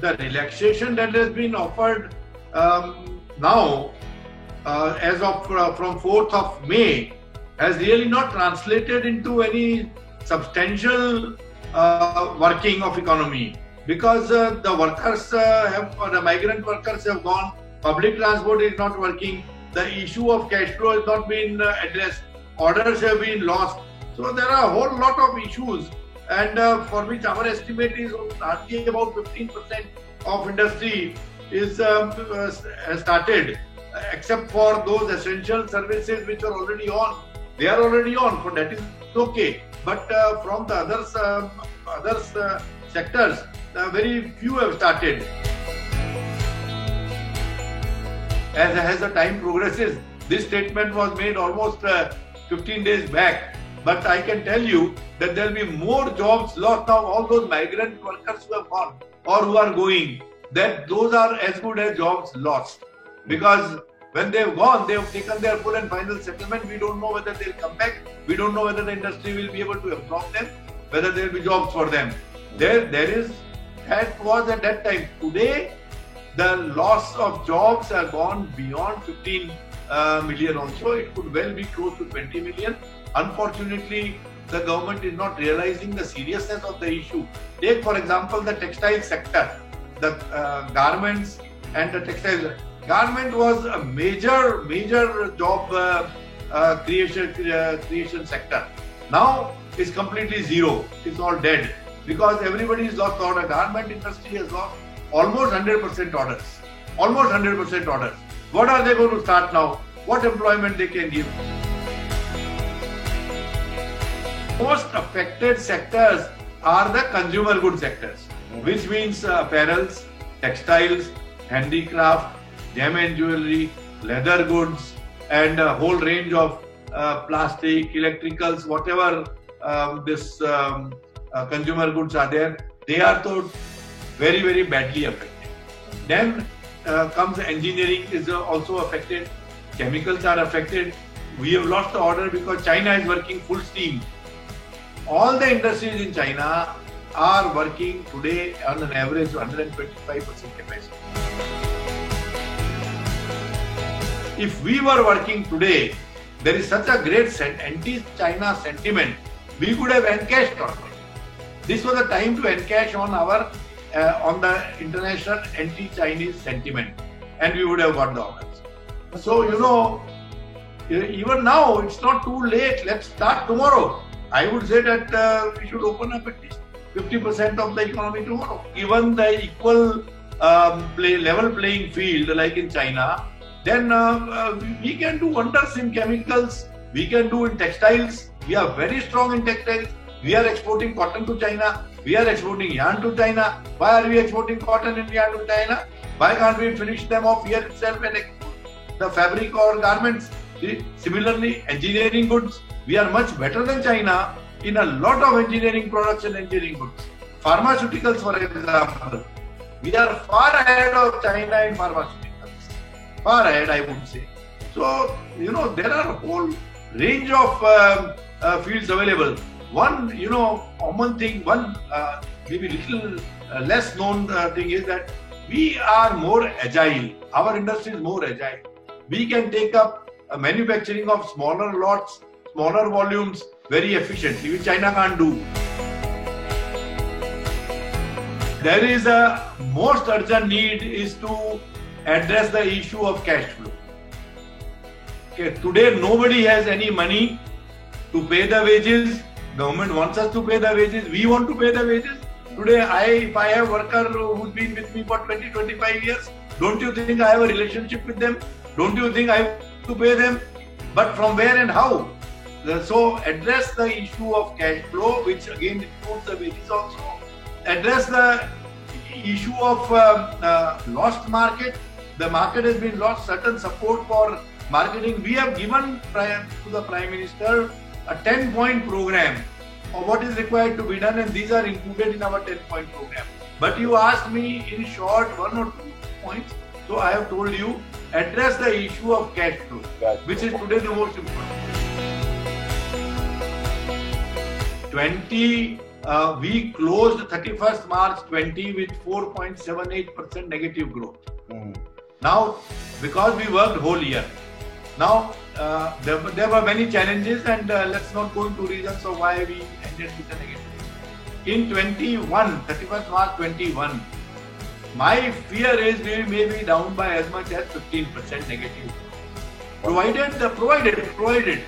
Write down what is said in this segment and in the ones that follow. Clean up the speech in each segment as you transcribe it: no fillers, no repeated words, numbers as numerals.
the relaxation that has been offered now, as of from 4th of May, has really not translated into any substantial working of economy, because the workers the migrant workers have gone, public transport is not working, the issue of cash flow has not been addressed, orders have been lost. So there are a whole lot of issues, and for which our estimate is hardly about 15% of industry is has started, except for those essential services which are already on. They are already on, but that is okay. But from the others sectors, very few have started. As the time progresses, this statement was made almost 15 days back. But I can tell you that there will be more jobs lost now. All those migrant workers who have gone or who are going, that those are as good as jobs lost. Because when they have gone, they have taken their full and final settlement. We don't know whether they will come back. We don't know whether the industry will be able to absorb them, whether there will be jobs for them. That was at that time. Today, the loss of jobs are gone beyond 15 million also. It could well be close to 20 million. Unfortunately, the government is not realizing the seriousness of the issue. Take, for example, the textile sector, the garments and the textile. Garment was a major job creation sector. Now it's completely zero. It's all dead because everybody has lost order. Garment industry has lost almost 100% orders. Almost 100% orders. What are they going to start now? What employment they can give? Most affected sectors are the consumer goods sectors, which means apparels, textiles, handicraft, gem and jewelry, leather goods, and a whole range of plastic, electricals, whatever consumer goods are there. They are very badly affected. Then comes engineering is also affected. Chemicals are affected. We have lost the order because China is working full steam. All the industries in China are working today on an average 125% capacity. If we were working today, there is such a great anti-China sentiment, we could have encashed on it. This was the time to encash on our on the international anti-Chinese sentiment, and we would have got the orders. So even now it's not too late. Let's start tomorrow. I would say that we should open up at least 50% of the economy tomorrow. Given the equal level playing field like in China, then we can do wonders in chemicals, we can do in textiles. We are very strong in textiles. We are exporting cotton to China. We are exporting yarn to China. Why are we exporting cotton and yarn to China? Why can't we finish them off here itself and export the fabric or garments? Similarly, engineering goods. We are much better than China in a lot of engineering products and engineering goods. Pharmaceuticals, for example. We are far ahead of China in pharmaceuticals. Far ahead, I would say. So, there are a whole range of fields available. One, common thing, maybe little less known thing is that we are more agile. Our industry is more agile. We can take up manufacturing of smaller lots, smaller volumes very efficiently, which China can't do. There is a most urgent need is to address the issue of cash flow. Okay, today nobody has any money to pay the wages. Government wants us to pay the wages. We want to pay the wages. Today, if I have a worker who's been with me for 20-25 years, don't you think I have a relationship with them? Don't you think I have to pay them? But from where and how? So address the issue of cash flow, which again includes the wages also. Address the issue of lost market. The market has been lost. Certain support for marketing. We have given to the Prime Minister a 10-point program of what is required to be done, and these are included in our 10-point program. But you asked me in short 1 or 2 points, so I have told you, address the issue of cash flow, which is today the most important. 20 we closed 31st March 20 with 4.78% negative growth. Now, because we worked whole year, now there were many challenges, and let's not go into reasons of why we ended with a negative. In 31st March 21, my fear is we may be down by as much as 15% negative. Provided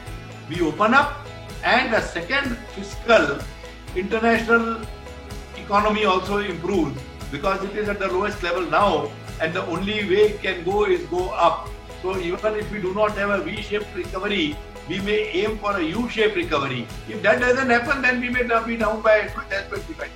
we open up, and the second fiscal international economy also improves, because it is at the lowest level now, and the only way it can go is go up. So even if we do not have a V-shaped recovery, we may aim for a U-shaped recovery. If that doesn't happen, then we may be down by as much as 25%.